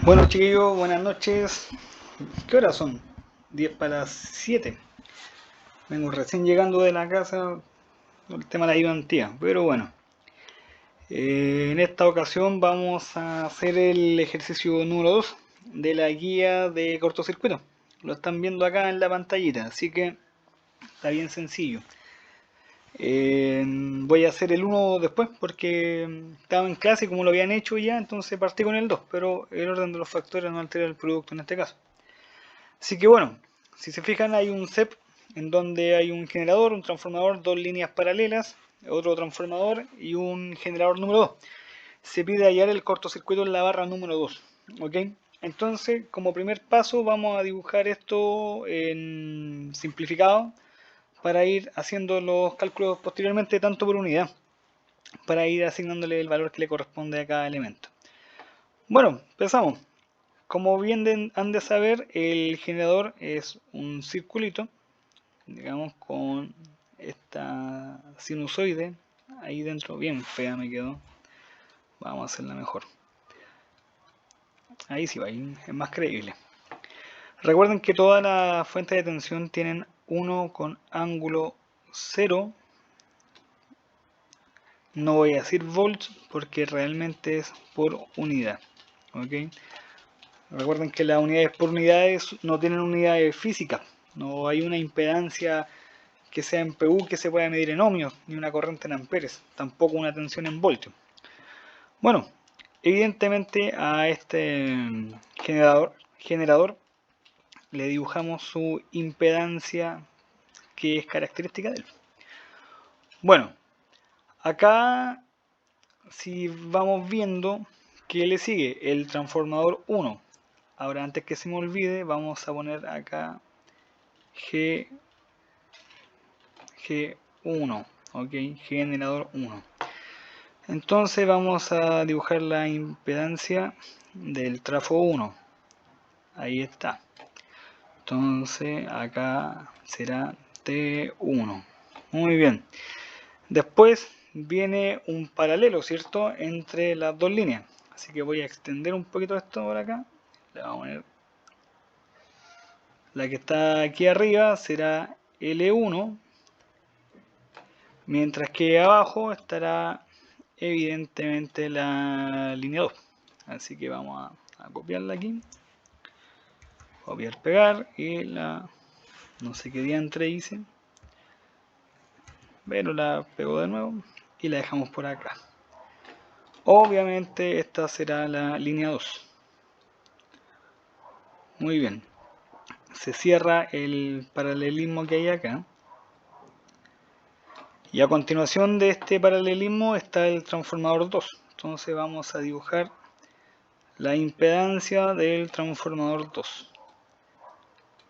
Bueno chiquillos, buenas noches. ¿Qué horas son? 10 para las 7. Vengo recién llegando de la casa por el tema de la ayudantía. Pero bueno, en esta ocasión vamos a hacer el ejercicio número 2 de la guía de cortocircuito. Lo están viendo acá en la pantallita, así que está bien sencillo. Voy a hacer el uno después porque estaba en clase y como lo habían hecho ya, entonces partí con el 2, pero el orden de los factores no altera el producto en este caso. Así que bueno, si se fijan hay un CEP en donde hay un generador, un transformador, dos líneas paralelas, otro transformador y un generador número 2. Se pide hallar el cortocircuito en la barra número 2. ¿Ok? Entonces, como primer paso, vamos a dibujar esto en simplificado para ir haciendo los cálculos posteriormente tanto por unidad, para ir asignándole el valor que le corresponde a cada elemento. Bueno, empezamos. Como bien han de saber, el generador es un circulito, digamos, con esta sinusoide ahí dentro, bien fea me quedó. Vamos a hacerla mejor. Ahí sí va, ahí es más creíble. Recuerden que todas las fuentes de tensión tienen 1 con ángulo 0. No voy a decir volts porque realmente es por unidad. ¿Ok? Recuerden que las unidades por unidades no tienen unidades físicas. No hay una impedancia que sea en PU que se pueda medir en ohmios, ni una corriente en amperes, tampoco una tensión en voltios. Bueno, evidentemente a este generador le dibujamos su impedancia que es característica de él. Bueno, acá si vamos viendo que le sigue el transformador 1. Ahora antes que se me olvide vamos a poner acá G1, ok, generador 1. Entonces vamos a dibujar la impedancia del trafo 1. Ahí está. Entonces acá será T1. Muy bien. Después viene un paralelo, ¿cierto? Entre las dos líneas. Así que voy a extender un poquito esto por acá. Le vamos a poner la que está aquí arriba será L1. Mientras que abajo estará evidentemente la línea 2. Así que vamos a copiarla aquí. Copiar, pegar y la... no sé qué diantre hice. Pero la pego de nuevo y la dejamos por acá. Obviamente esta será la línea 2. Muy bien. Se cierra el paralelismo que hay acá. Y a continuación de este paralelismo está el transformador 2. Entonces vamos a dibujar la impedancia del transformador 2.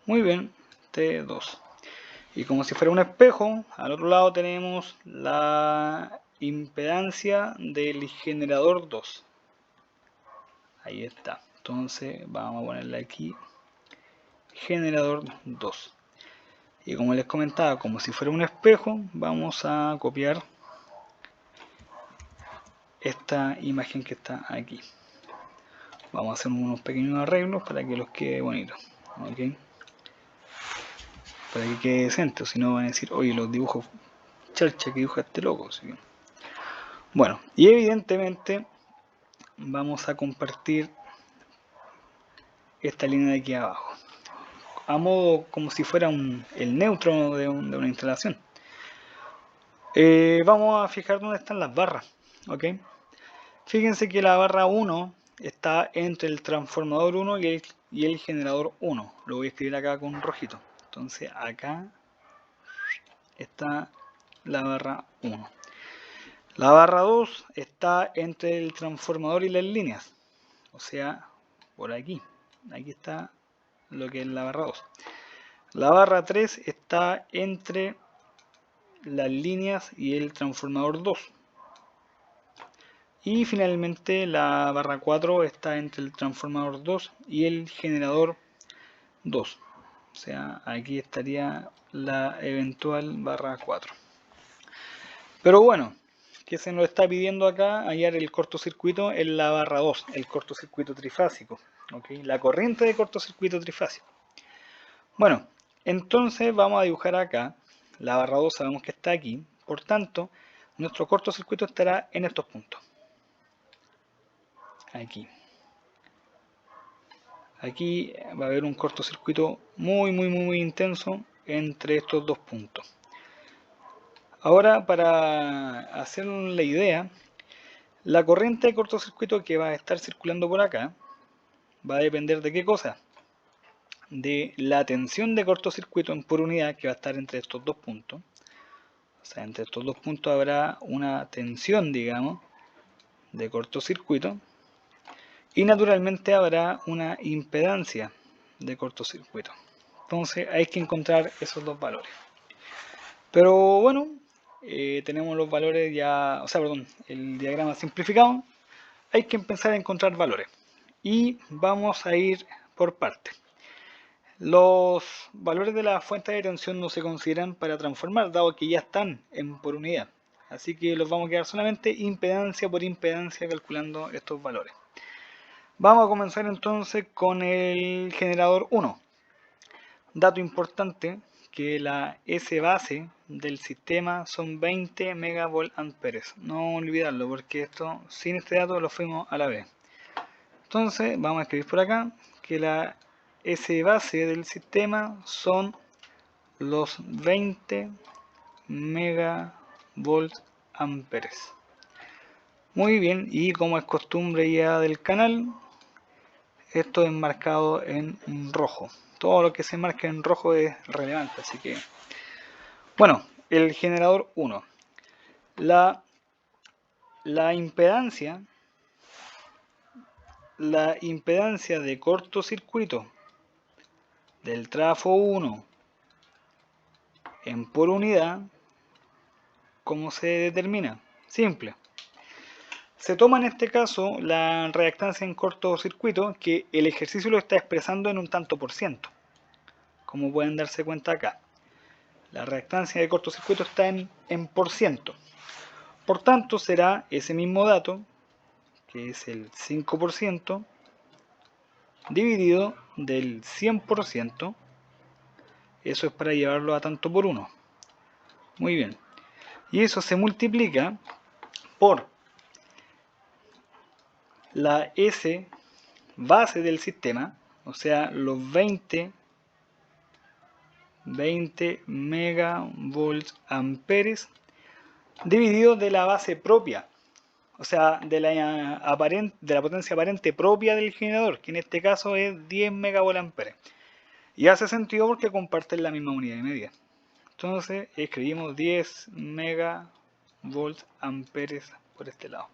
Muy bien, T2. Y como si fuera un espejo, al otro lado tenemos la impedancia del generador 2. Ahí está. Entonces vamos a ponerle aquí generador 2. Y como les comentaba, como si fuera un espejo, vamos a copiar esta imagen que está aquí. Vamos a hacer unos pequeños arreglos para que los quede bonito. ¿Ok? Para que quede decente, si no van a decir, oye, los dibujos charcha que dibuja este loco. Así que... Bueno, y evidentemente vamos a compartir esta línea de aquí abajo. A modo como si fuera el neutro de una instalación. Vamos a fijar dónde están las barras. ¿Ok? Fíjense que la barra 1 está entre el transformador 1 y el generador 1. Lo voy a escribir acá con rojito. Entonces acá está la barra 1. La barra 2 está entre el transformador y las líneas. O sea, por aquí. Aquí está lo que es la barra 2. La barra 3 está entre las líneas y el transformador 2. Y finalmente la barra 4 está entre el transformador 2 y el generador 2. O sea, aquí estaría la eventual barra 4. Pero bueno, que se nos está pidiendo acá hallar el cortocircuito en la barra 2, el cortocircuito trifásico, ¿okay? La corriente de cortocircuito trifásico. Bueno, entonces vamos a dibujar acá, la barra 2 sabemos que está aquí, por tanto, nuestro cortocircuito estará en estos puntos. Aquí. Aquí va a haber un cortocircuito muy intenso entre estos dos puntos. Ahora, para hacer la idea, la corriente de cortocircuito que va a estar circulando por acá va a depender de qué cosa, de la tensión de cortocircuito por unidad que va a estar entre estos dos puntos. O sea, entre estos dos puntos habrá una tensión, digamos, de cortocircuito, y naturalmente habrá una impedancia de cortocircuito. Entonces hay que encontrar esos dos valores. Pero bueno, tenemos los valores ya, o sea, perdón, el diagrama simplificado. Hay que empezar a encontrar valores. Y vamos a ir por partes. Los valores de la fuente de tensión no se consideran para transformar, dado que ya están por unidad. Así que los vamos a quedar solamente impedancia por impedancia calculando estos valores. Vamos a comenzar entonces con el generador 1. Dato importante, que la S base del sistema son 20 megavoltamperes. No olvidarlo, porque esto, sin este dato, lo fuimos a la vez. Entonces, vamos a escribir por acá que la S base del sistema son los 20 megavoltamperes. Muy bien, y como es costumbre ya del canal, esto es marcado en rojo. Todo lo que se marque en rojo es relevante, así que... Bueno, el generador 1. La impedancia de cortocircuito del trafo 1 en por unidad, ¿cómo se determina? Simple. Se toma en este caso la reactancia en cortocircuito, que el ejercicio lo está expresando en un tanto por ciento, como pueden darse cuenta acá. La reactancia de cortocircuito está en por ciento. Por tanto, será ese mismo dato, que es el 5%, dividido del 100%. Eso es para llevarlo a tanto por 1. Muy bien. Y eso se multiplica por la S base del sistema, o sea, los 20 megavoltamperes, dividido de la base propia, o sea, de la potencia aparente propia del generador, que en este caso es 10 megavoltamperes. Y hace sentido porque comparten la misma unidad de medida. Entonces escribimos 10 megavoltamperes por este lado.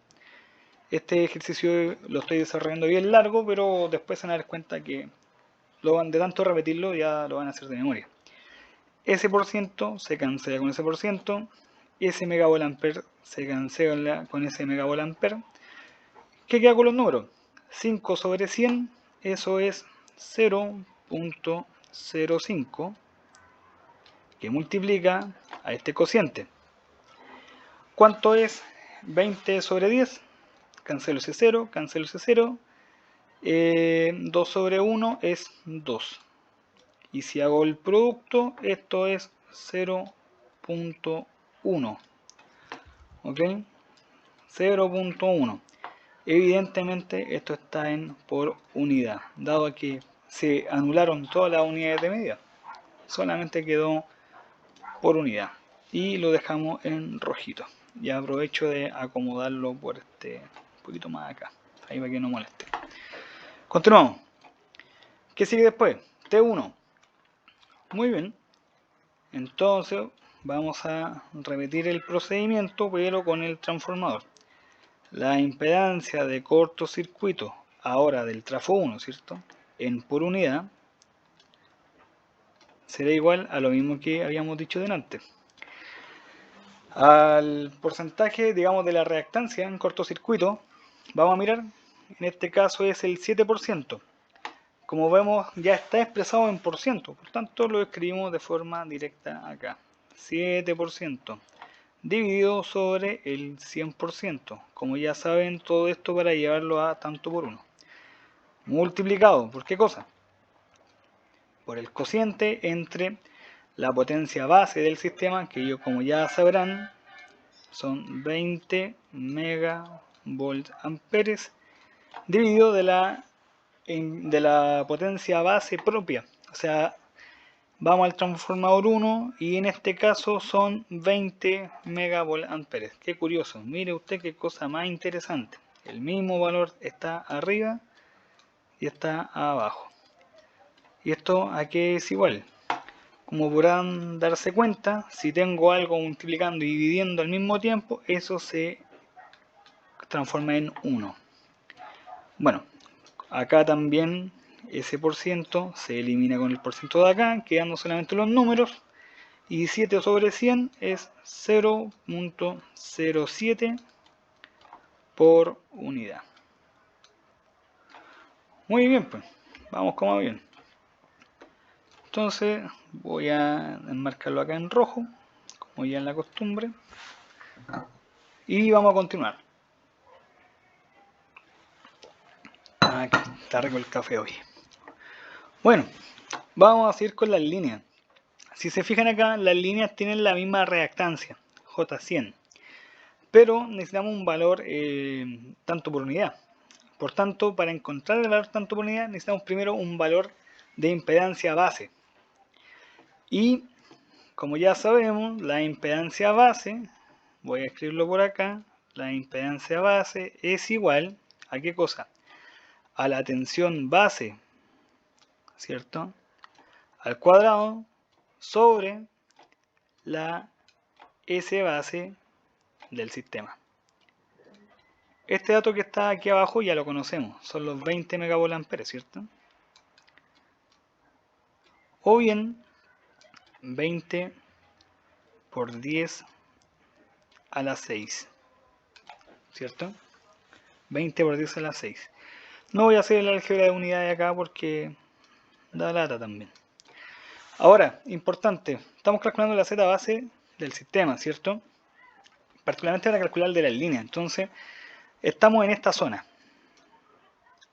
Este ejercicio lo estoy desarrollando bien largo, pero después se van a dar cuenta que de tanto repetirlo ya lo van a hacer de memoria. Ese por ciento se cancela con ese por ciento, ese megavolamper se cancela con ese megavolamper. ¿Qué queda con los números? 5 sobre 100, eso es 0.05, que multiplica a este cociente. ¿Cuánto es 20 sobre 10? Cancelo ese 0, cancelo ese 0. 2 sobre 1 es 2. Y si hago el producto, esto es 0.1. ¿Ok? 0.1. Evidentemente esto está en por unidad, dado que se anularon todas las unidades de medida. Solamente quedó por unidad. Y lo dejamos en rojito. Y aprovecho de acomodarlo por un poquito más acá. Ahí para que no moleste. Continuamos. ¿Qué sigue después? T1. Muy bien. Entonces vamos a repetir el procedimiento, pero con el transformador. La impedancia de cortocircuito ahora del trafo 1, ¿cierto? En por unidad será igual a lo mismo que habíamos dicho delante. Al porcentaje, digamos, de la reactancia en cortocircuito, vamos a mirar, en este caso es el 7%. Como vemos, ya está expresado en por ciento, por tanto lo escribimos de forma directa acá. 7%. dividido sobre el 100%. Como ya saben, todo esto para llevarlo a tanto por 1. Multiplicado, ¿por qué cosa? Por el cociente entre la potencia base del sistema, que yo, como ya sabrán, son 20 megavolts amperes, dividido de la potencia base propia. O sea, vamos al transformador 1 y en este caso son 20 megavolts amperes. Qué curioso, mire usted qué cosa más interesante. El mismo valor está arriba y está abajo. ¿Y esto a qué es igual? Como podrán darse cuenta, si tengo algo multiplicando y dividiendo al mismo tiempo, eso se transforma en 1. Bueno, acá también ese por ciento se elimina con el por ciento de acá, quedando solamente los números. Y 7 sobre 100 es 0.07 por unidad. Muy bien, pues, vamos como bien. Entonces voy a enmarcarlo acá en rojo, como ya en la costumbre. Y vamos a continuar. Aquí está rico el café hoy. Bueno, vamos a seguir con las líneas. Si se fijan acá, las líneas tienen la misma reactancia, J100. Pero necesitamos un valor tanto por unidad. Por tanto, para encontrar el valor tanto por unidad, necesitamos primero un valor de impedancia base. Y como ya sabemos, la impedancia base, voy a escribirlo por acá, la impedancia base es igual a ¿qué cosa? A la tensión base, ¿cierto? Al cuadrado sobre la S base del sistema. Este dato que está aquí abajo ya lo conocemos, son los 20 megavolts, ¿cierto? O bien 20 por 10 a la 6, ¿cierto? 20 por 10 a la 6. No voy a hacer el álgebra de unidades acá porque da lata también. Ahora, importante, estamos calculando la Z base del sistema, ¿cierto? Particularmente para calcular de las líneas. Entonces, estamos en esta zona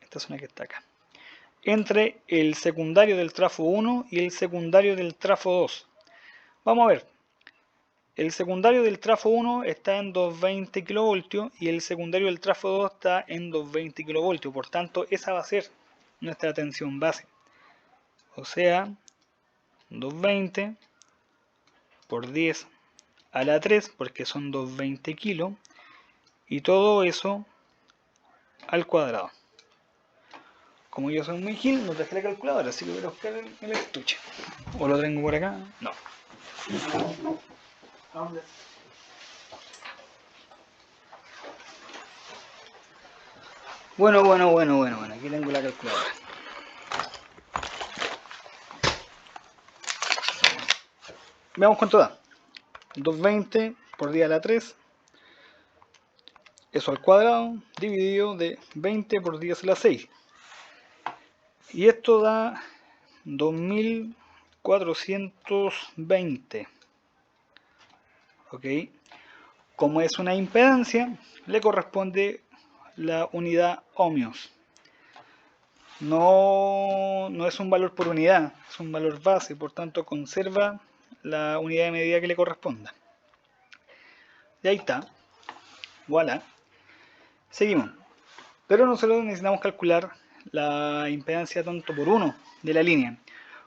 que está acá, entre el secundario del trafo 1 y el secundario del trafo 2. Vamos a ver, el secundario del trafo 1 está en 220 kV y el secundario del trafo 2 está en 220 kV. Por tanto, esa va a ser nuestra tensión base. O sea, 220 por 10 a la 3, porque son 220 kilos, y todo eso al cuadrado. Como yo soy muy gil, no traje la calculadora, así que voy a buscar el estuche. ¿O lo tengo por acá? No. Bueno, aquí tengo la calculadora. Veamos cuánto da. 220 por 10 a la 3, eso al cuadrado, dividido de 20 por 10 a la 6. Y esto da 2420. ¿Ok? Como es una impedancia, le corresponde la unidad ohmios. No es un valor por unidad, es un valor base, por tanto conserva la unidad de medida que le corresponda. Y ahí está. Voilà. Seguimos. Pero nosotros necesitamos calcular la impedancia tanto por 1 de la línea.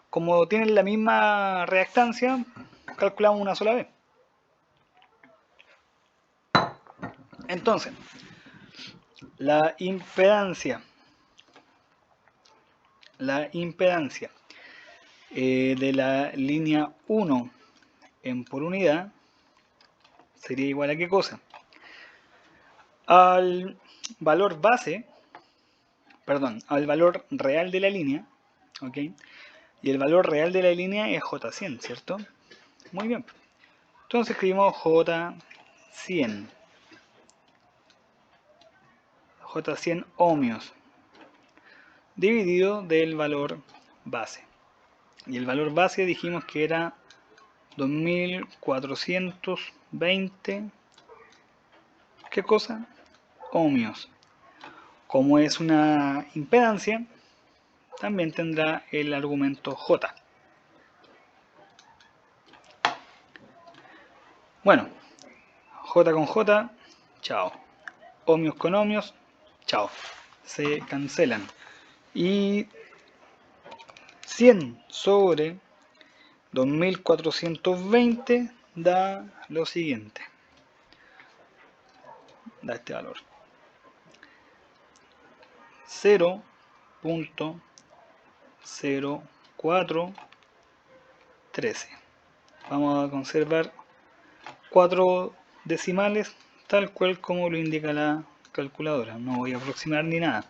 Como tienen la misma reactancia, calculamos una sola vez. Entonces, la impedancia de la línea 1 en por unidad sería igual a ¿qué cosa? Al valor base, perdón, al valor real de la línea, ¿ok? Y el valor real de la línea es J100, ¿cierto? Muy bien. Entonces escribimos J100 ohmios dividido del valor base. Y el valor base dijimos que era 2420 20, ¿qué cosa? Ohmios. Como es una impedancia, también tendrá el argumento J. Bueno, J con J, chao. Ohmios con ohmios, chao. Se cancelan. Y 100 sobre 2420 da lo siguiente. Da este valor. 0.0413. Vamos a conservar 4 decimales tal cual como lo indica la calculadora. No voy a aproximar ni nada.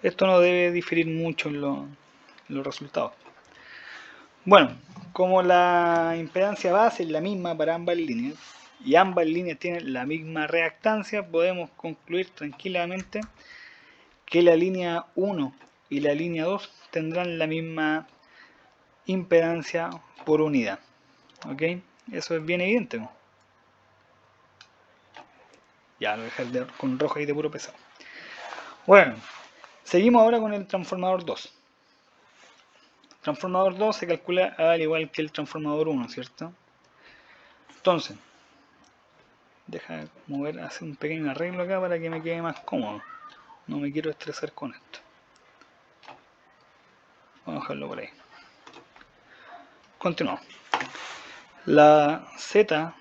Esto no debe diferir mucho en los resultados. Bueno, como la impedancia base es la misma para ambas líneas y ambas líneas tienen la misma reactancia, podemos concluir tranquilamente que la línea 1 y la línea 2 tendrán la misma impedancia por unidad. ¿Ok? Eso es bien evidente, ¿no? Ya lo voy a dejar con rojo y de puro pesado. Bueno, seguimos ahora con el transformador 2. El transformador 2 se calcula al igual que el transformador 1, ¿cierto? Entonces, deja mover, hacer un pequeño arreglo acá para que me quede más cómodo. No me quiero estresar con esto. Vamos a dejarlo por ahí. Continuamos. La Z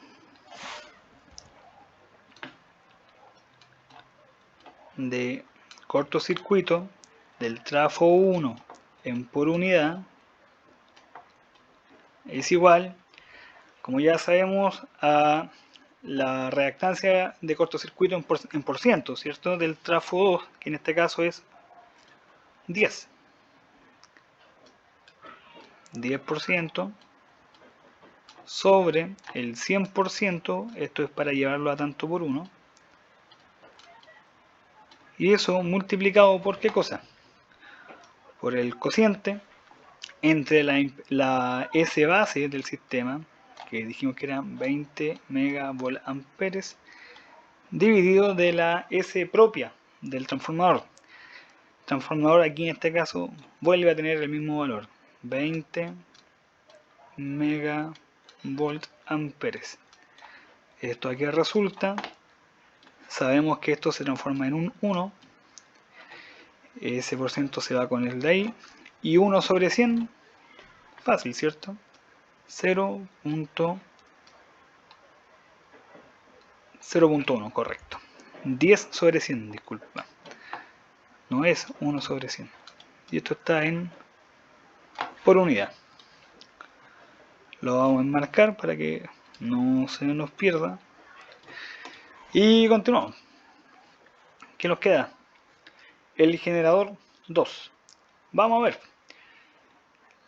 de cortocircuito del trafo 1 en por unidad es igual, como ya sabemos, a la reactancia de cortocircuito en por ciento, ¿cierto? Del trafo 2, que en este caso es 10. 10% sobre el 100%, esto es para llevarlo a tanto por 1, y eso multiplicado por ¿qué cosa? Por el cociente entre la S base del sistema, que dijimos que eran 20 megavoltamperes, dividido de la S propia del transformador. El transformador aquí en este caso vuelve a tener el mismo valor, 20 megavoltamperes. Esto aquí resulta, sabemos que esto se transforma en un 1, ese por ciento se va con el de ahí, y 1 sobre 100, fácil, ¿cierto? 0.1, correcto. 10 sobre 100, disculpa. No es 1 sobre 100. Y esto está en por unidad. Lo vamos a enmarcar para que no se nos pierda. Y continuamos. ¿Qué nos queda? El generador 2. Vamos a ver.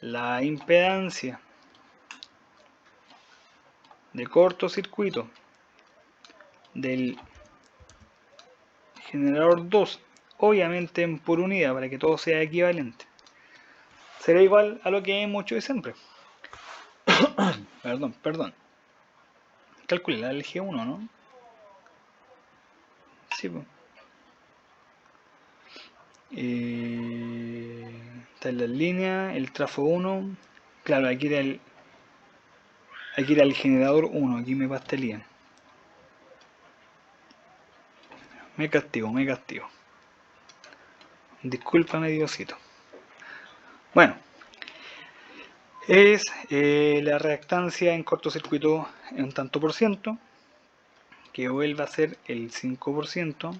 La impedancia de cortocircuito del generador 2, obviamente en por unidad, para que todo sea equivalente, será igual a lo que hemos hecho de siempre. Perdón. Calcule la G1, ¿no? Sí, pues. Está en la línea, el trafo 1. Claro, aquí era el generador 1, aquí me pastelían. Me castigo. Discúlpame, Diosito. Bueno, es la reactancia en cortocircuito en un tanto por ciento, que vuelve a ser el 5%.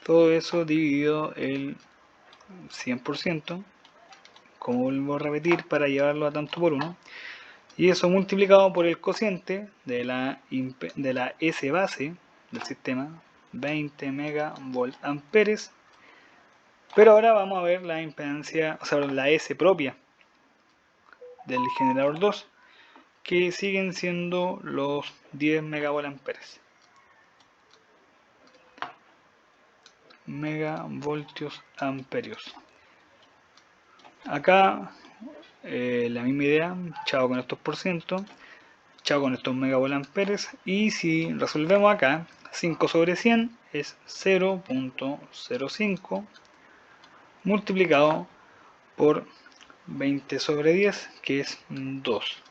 Todo eso dividido el 100%, como vuelvo a repetir, para llevarlo a tanto por 1. Y eso multiplicado por el cociente de la S base del sistema, 20 megavoltamperes. Pero ahora vamos a ver la impedancia, o sea, la S propia del generador 2, que siguen siendo los 10 megavoltamperes. Megavoltios amperios. Acá la misma idea, chao con estos por ciento. chao con estos megavoltamperes. Y si resolvemos acá, 5 sobre 100 es 0.05 multiplicado por 20 sobre 10, que es 2.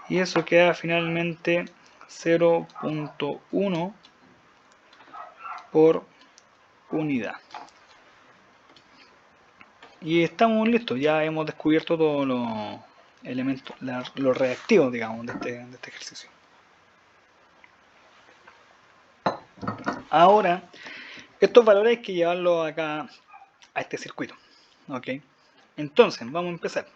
Y eso queda finalmente 0.1 por unidad. Y estamos listos, ya hemos descubierto todos los elementos, los reactivos, digamos, de este ejercicio. Ahora, estos valores hay que llevarlos acá a este circuito. ¿Ok? Entonces, vamos a empezar.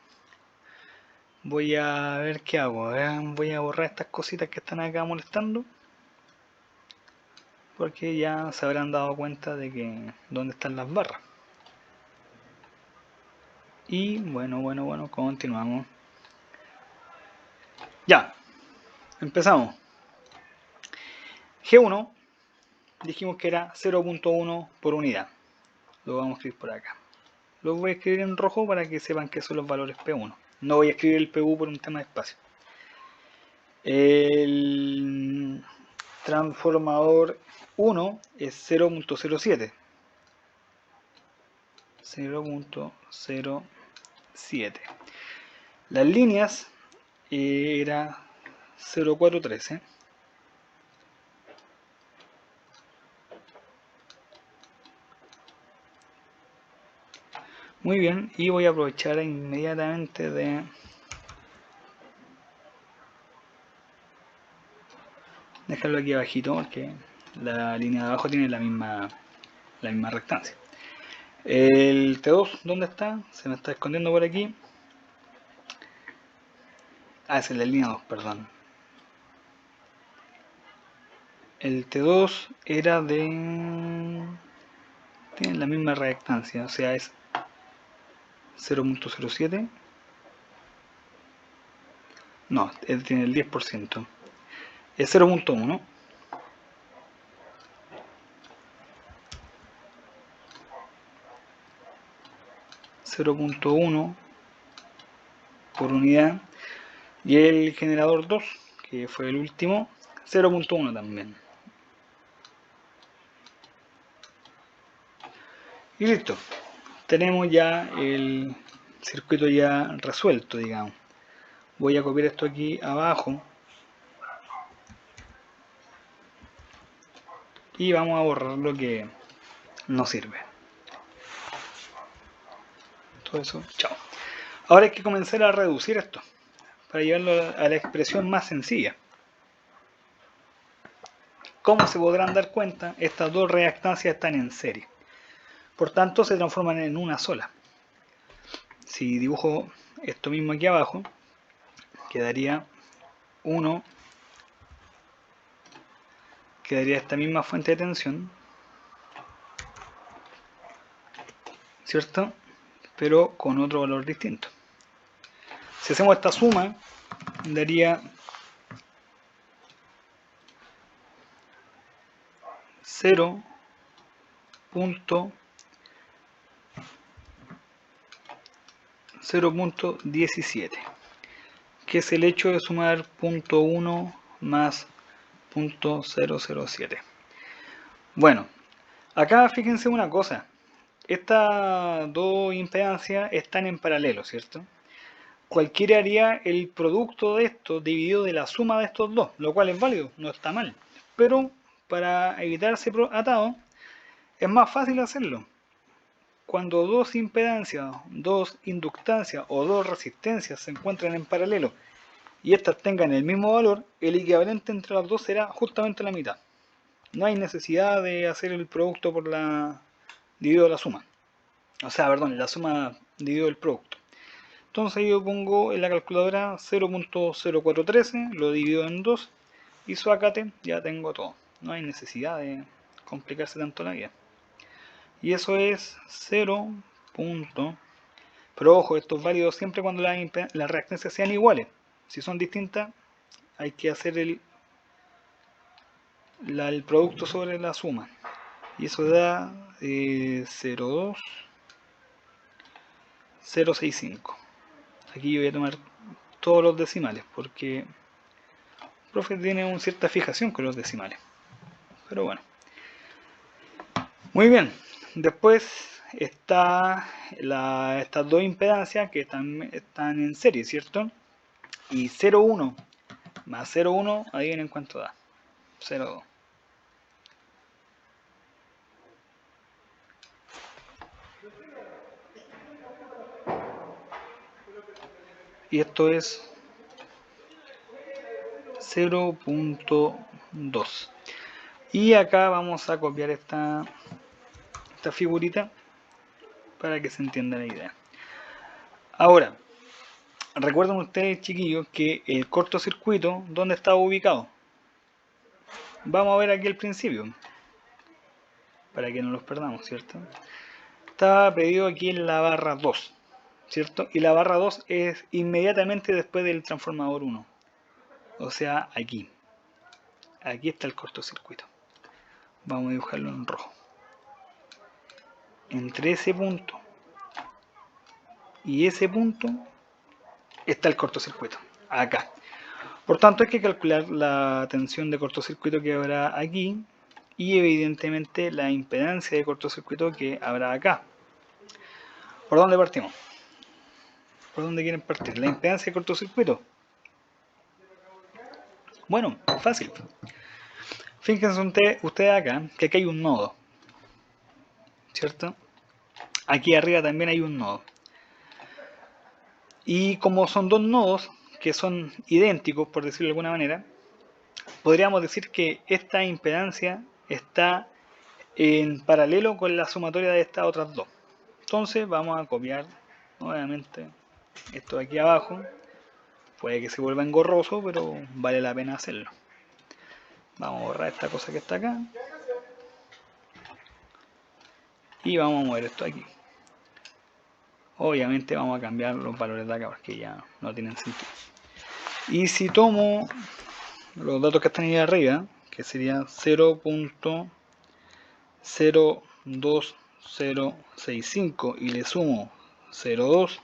Voy a ver qué hago. Voy a borrar estas cositas que están acá molestando, porque ya se habrán dado cuenta de que dónde están las barras. Y bueno, continuamos. Ya, empezamos. G1 dijimos que era 0.1 por unidad. Lo vamos a escribir por acá. Lo voy a escribir en rojo para que sepan que son los valores P1. No voy a escribir el PU por un tema de espacio. El transformador 1 es 0.07. 0.07. Las líneas era 0.413. Muy bien, y voy a aprovechar inmediatamente de dejarlo aquí abajito, porque la línea de abajo tiene la misma rectancia. El T2, ¿dónde está? Se me está escondiendo por aquí. Ah, es en la línea 2, perdón. El T2 era de... tiene la misma reactancia, o sea, es 0.07. No, tiene el 10%. Es 0.1. 0.1 por unidad. Y el generador 2, que fue el último, 0.1 también. Y listo. Tenemos ya el circuito ya resuelto, digamos. Voy a copiar esto aquí abajo. Y vamos a borrar lo que no sirve. Todo eso, chao. Ahora hay que comenzar a reducir esto, para llevarlo a la expresión más sencilla. Como se podrán dar cuenta, estas dos reactancias están en serie. Por tanto, se transforman en una sola. Si dibujo esto mismo aquí abajo, quedaría 1, quedaría esta misma fuente de tensión, ¿cierto? Pero con otro valor distinto. Si hacemos esta suma, daría 0.17, que es el hecho de sumar 0.1 más 0.007. Bueno, acá fíjense una cosa. Estas dos impedancias están en paralelo, ¿cierto? Cualquiera haría el producto de esto dividido de la suma de estos dos, lo cual es válido, no está mal. Pero para evitarse atado, es más fácil hacerlo. Cuando dos impedancias, dos inductancias o dos resistencias se encuentran en paralelo y estas tengan el mismo valor, el equivalente entre las dos será justamente la mitad. No hay necesidad de hacer el producto por la dividido la suma. O sea, perdón, la suma dividido el producto. Entonces yo pongo en la calculadora 0.0413, lo divido en 2 y suácate, ya tengo todo. No hay necesidad de complicarse tanto la vida. Y eso es 0. Pero ojo, esto es válido siempre cuando las reactancias sean iguales. Si son distintas, hay que hacer el producto sobre la suma. Y eso da 0.2, 0.65. Aquí yo voy a tomar todos los decimales porque profe tiene una cierta fijación con los decimales. Pero bueno. Muy bien. Después está estas dos impedancias que están en serie, ¿cierto? Y 0,1 más 0,1, adivinen cuánto da. 0,2. Y esto es 0,2. Y acá vamos a copiar esta figurita para que se entienda la idea. Ahora, recuerden ustedes, chiquillos, que el cortocircuito, ¿dónde estaba ubicado? Vamos a ver aquí al principio, para que no los perdamos, ¿cierto? Estaba pedido aquí en la barra 2, ¿cierto? Y la barra 2 es inmediatamente después del transformador 1. O sea, aquí. Aquí está el cortocircuito. Vamos a dibujarlo en rojo. Entre ese punto y ese punto está el cortocircuito. Acá. Por tanto, hay que calcular la tensión de cortocircuito que habrá aquí y evidentemente la impedancia de cortocircuito que habrá acá. ¿Por dónde partimos? ¿Por dónde quieren partir? ¿La impedancia de cortocircuito? Bueno, fácil. Fíjense ustedes acá que aquí hay un nodo, ¿cierto? Aquí arriba también hay un nodo. Y como son dos nodos que son idénticos, por decirlo de alguna manera, podríamos decir que esta impedancia está en paralelo con la sumatoria de estas otras dos. Entonces vamos a copiar nuevamente esto de aquí abajo. Puede que se vuelva engorroso, pero vale la pena hacerlo. Vamos a borrar esta cosa que está acá. Y vamos a mover esto aquí. Obviamente vamos a cambiar los valores de acá porque ya no tienen sentido. Y si tomo los datos que están ahí arriba, que sería 0.02065 y le sumo 0,2,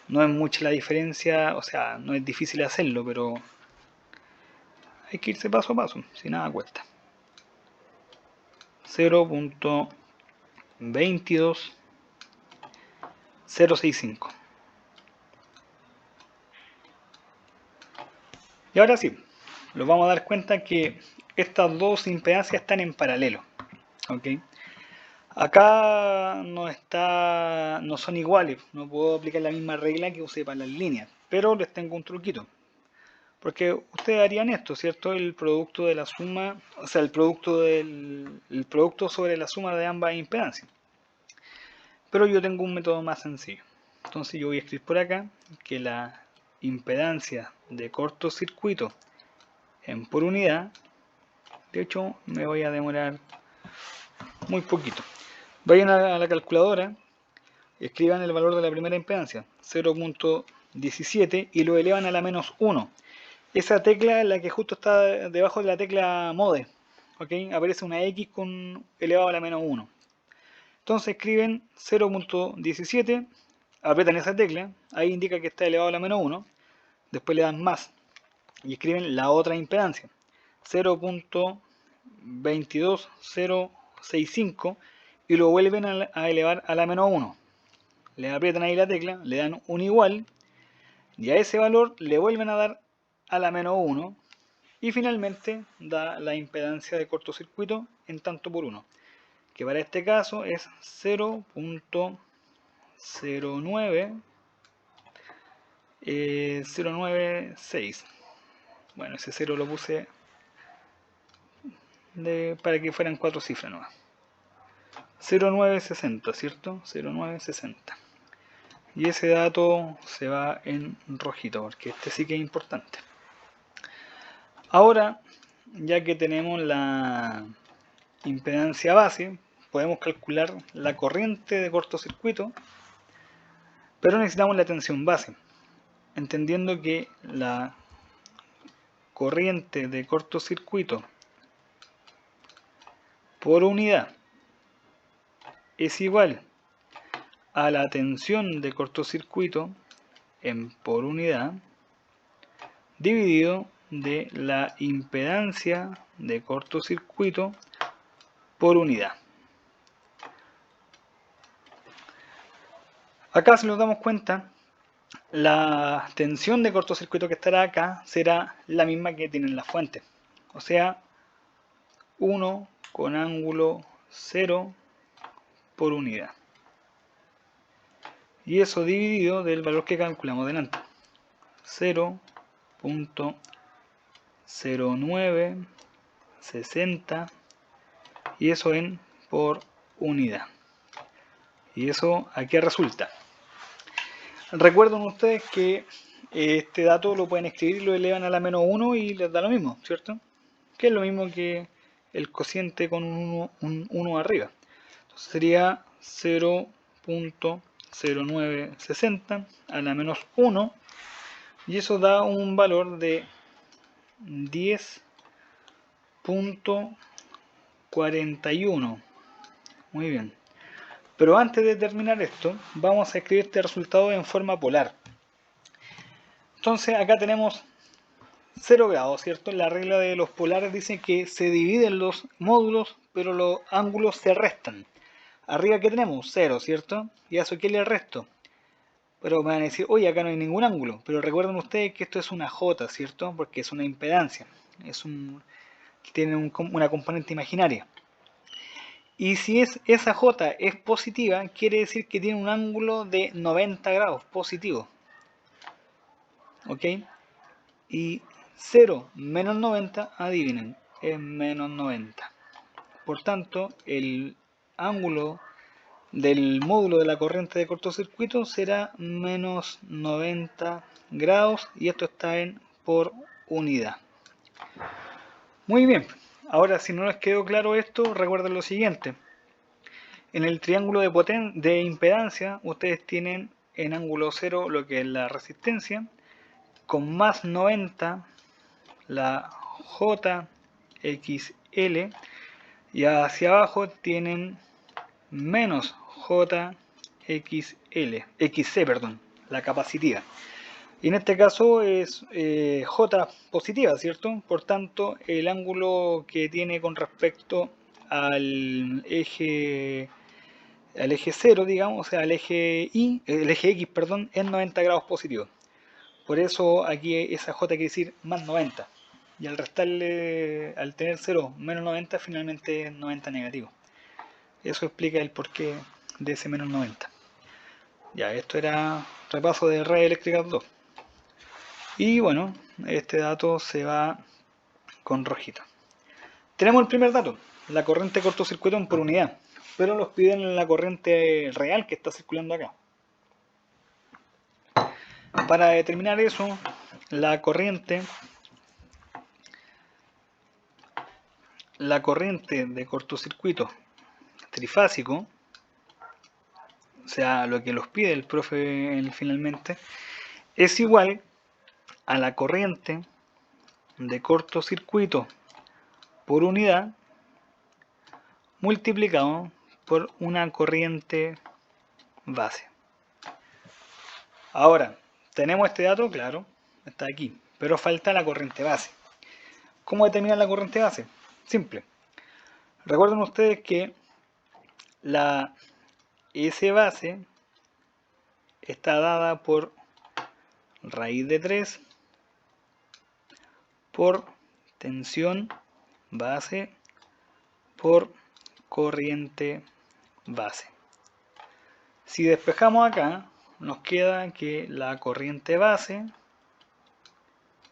no es mucha la diferencia, o sea, no es difícil hacerlo, pero hay que irse paso a paso, si nada cuesta. 0.22065. Y ahora sí, nos vamos a dar cuenta que estas dos impedancias están en paralelo. ¿Ok? Acá no son iguales, no puedo aplicar la misma regla que usé para las líneas, pero les tengo un truquito. Porque ustedes harían esto, ¿cierto? El producto de la suma, o sea, el producto sobre la suma de ambas impedancias. Pero yo tengo un método más sencillo. Entonces yo voy a escribir por acá que la impedancia de cortocircuito en por unidad, de hecho me voy a demorar muy poquito. Vayan a la calculadora, escriban el valor de la primera impedancia, 0.17, y lo elevan a la menos 1. Esa tecla es la que justo está debajo de la tecla mode. ¿Okay? Aparece una X con elevado a la menos 1. Entonces escriben 0.17, apretan esa tecla, ahí indica que está elevado a la menos 1, después le dan más y escriben la otra impedancia, 0.22065, y lo vuelven a elevar a la menos 1. Le aprietan ahí la tecla, le dan un igual, y a ese valor le vuelven a dar a la menos 1, y finalmente da la impedancia de cortocircuito en tanto por 1, que para este caso es 0.096. Bueno, ese 0 lo puse para que fueran 4 cifras nomás. 0.960, ¿cierto? 0.960. Y ese dato se va en rojito, porque este sí que es importante. Ahora, ya que tenemos la impedancia base, podemos calcular la corriente de cortocircuito, pero necesitamos la tensión base, entendiendo que la corriente de cortocircuito por unidad es igual a la tensión de cortocircuito en por unidad dividido de la impedancia de cortocircuito por unidad. Acá, si nos damos cuenta, la tensión de cortocircuito que estará acá será la misma que tiene en la fuente, o sea, 1 con ángulo 0 por unidad. Y eso dividido del valor que calculamos delante, 0.0960, y eso en por unidad. Y eso, ¿a qué resulta? Recuerden ustedes que este dato lo pueden escribir y lo elevan a la menos 1 y les da lo mismo, ¿cierto? Que es lo mismo que el cociente con un 1 arriba. Entonces sería 0.0960 a la menos 1, y eso da un valor de 10.41. Muy bien. Pero antes de terminar esto, vamos a escribir este resultado en forma polar. Entonces acá tenemos 0 grados, ¿cierto? La regla de los polares dice que se dividen los módulos, pero los ángulos se restan. Arriba que tenemos 0, ¿cierto? ¿Y a eso qué le resto? Pero me van a decir, oye, acá no hay ningún ángulo. Pero recuerden ustedes que esto es una J, ¿cierto? Porque es una impedancia. Tiene una componente imaginaria. Y si esa J es positiva, quiere decir que tiene un ángulo de 90 grados positivo. ¿Ok? Y 0 menos 90, adivinen, es menos 90. Por tanto, el ángulo del módulo de la corriente de cortocircuito será menos 90 grados, y esto está en por unidad. Muy bien, ahora si no les quedó claro esto, recuerden lo siguiente. En el triángulo de impedancia, ustedes tienen en ángulo 0 lo que es la resistencia, con más 90 la JXL, y hacia abajo tienen menos XC, perdón, la capacitiva. Y en este caso es J positiva, ¿cierto? Por tanto, el ángulo que tiene con respecto al eje 0, digamos, o sea, al eje el eje X, perdón, es 90 grados positivo. Por eso aquí esa J quiere decir más 90. Y al restarle, al tener 0 menos 90, finalmente es 90 negativo. Eso explica el porqué de ese menos 90. Ya, esto era repaso de redes eléctricas 2. Y bueno, este dato se va con rojito. Tenemos el primer dato, la corriente de cortocircuito por unidad, pero los piden en la corriente real que está circulando acá. Para determinar eso, la corriente de cortocircuito trifásico, o sea, lo que los pide el profe finalmente, es igual a la corriente de cortocircuito por unidad multiplicado por una corriente base. Ahora, tenemos este dato, claro, está aquí, pero falta la corriente base. ¿Cómo determinar la corriente base? Simple. Recuerden ustedes que la S base está dada por raíz de 3 por tensión base por corriente base. Si despejamos acá, nos queda que la corriente base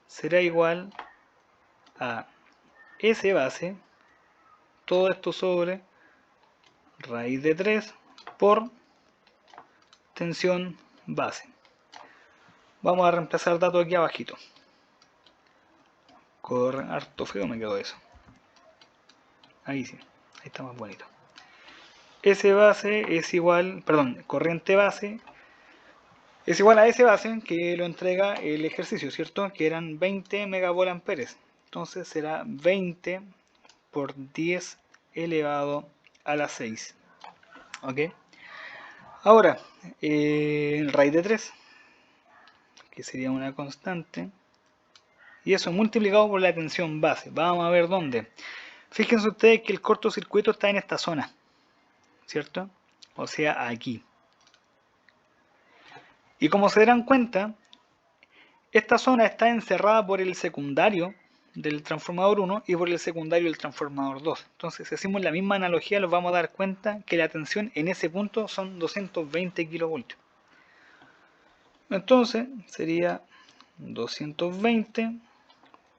será igual a S base, todo esto sobre raíz de 3 por tensión base. Vamos a reemplazar datos aquí abajito. Corre harto feo me quedó eso. Ahí sí, ahí está más bonito. S base es igual, perdón, corriente base es igual a S base, que lo entrega el ejercicio, ¿cierto? Que eran 20 megavoltamperes. Entonces será 20 por 10 elevado a la 6. ¿Ok? Ahora, raíz de 3, que sería una constante, Y eso multiplicado por la tensión base. Vamos a ver dónde. Fíjense ustedes que el cortocircuito está en esta zona, ¿cierto? O sea, aquí. Y como se darán cuenta, esta zona está encerrada por el secundario del transformador 1 y por el secundario del transformador 2. Entonces, si hacemos la misma analogía, nos vamos a dar cuenta que la tensión en ese punto son 220 kilovoltios. Entonces, sería 220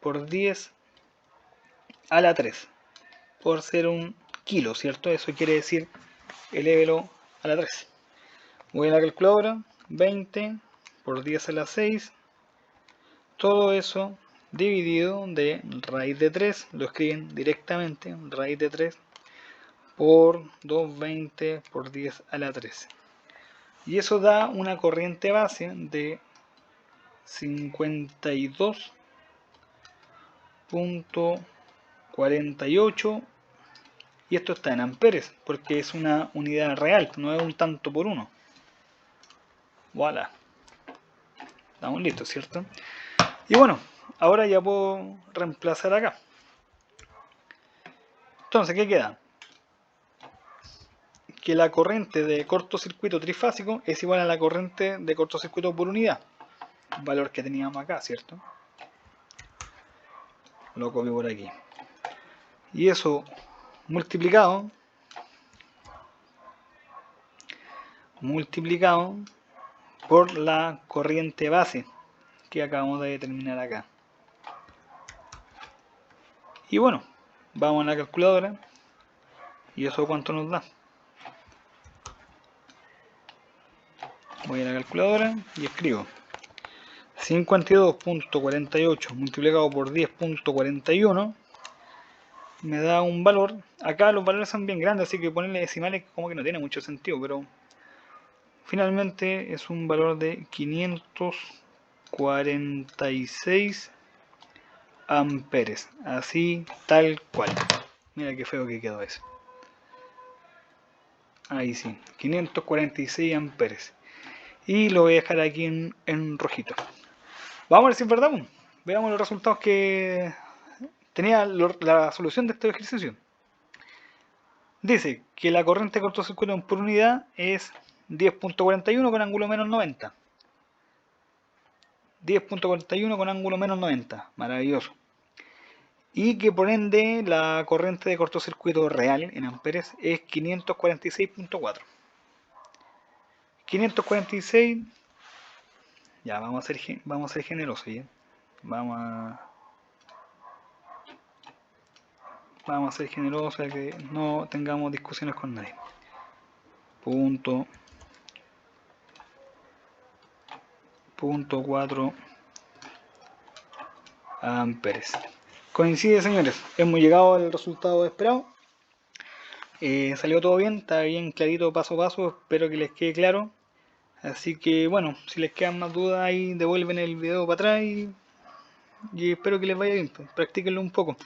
por 10 a la 3, por ser un kilo, ¿cierto? Eso quiere decir elévelo a la 3. Voy a la calculadora, 20 por 10 a la 6, todo eso dividido de raíz de 3, lo escriben directamente, raíz de 3 por 220 por 10 a la 13. Y eso da una corriente base de 52.48, y esto está en amperes porque es una unidad real, no es un tanto por uno. Voilà, estamos listos, ¿cierto? Y bueno, ahora ya puedo reemplazar acá. Entonces, ¿qué queda? Que la corriente de cortocircuito trifásico es igual a la corriente de cortocircuito por unidad, valor que teníamos acá, ¿cierto? Lo copio por aquí. Y eso multiplicado por la corriente base que acabamos de determinar acá. Y bueno, vamos a la calculadora. ¿Y eso cuánto nos da? Voy a la calculadora y escribo 52.48 multiplicado por 10.41 me da un valor. Acá los valores son bien grandes, así que ponerle decimales como que no tiene mucho sentido, pero finalmente es un valor de 546 amperes, así tal cual. Mira qué feo que quedó eso. Ahí sí, 546 amperes. Y lo voy a dejar aquí en rojito. Vamos a ver si es verdad. Veamos los resultados que tenía la solución de este ejercicio. Dice que la corriente de cortocircuito por unidad es 10.41 con ángulo menos 90. 10.41 con ángulo menos 90. Maravilloso. Y que por ende la corriente de cortocircuito real en amperes es 546.4. 546. Ya, vamos a ser generosos, ¿ya? Vamos a ser generosos, que no tengamos discusiones con nadie. Punto 4 amperes. Coincide, señores, hemos llegado al resultado esperado. Salió todo bien, está bien clarito paso a paso, espero que les quede claro. Así que bueno, si les quedan más dudas ahí devuelven el video para atrás y espero que les vaya bien, pues, practíquenlo un poco.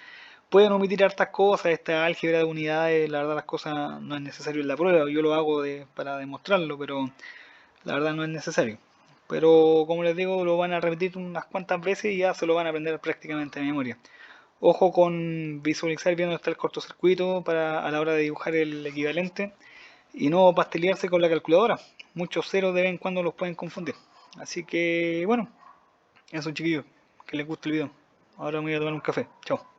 Pueden omitir hartas cosas, esta álgebra de unidades, la verdad las cosas no es necesario en la prueba, yo lo hago para demostrarlo, pero la verdad no es necesario. Pero como les digo, lo van a repetir unas cuantas veces y ya se lo van a aprender prácticamente de memoria. Ojo con visualizar bien dónde está el cortocircuito a la hora de dibujar el equivalente y no pastelearse con la calculadora. Muchos ceros de vez en cuando los pueden confundir. Así que bueno, eso chiquillos, que les guste el video. Ahora me voy a tomar un café. Chao.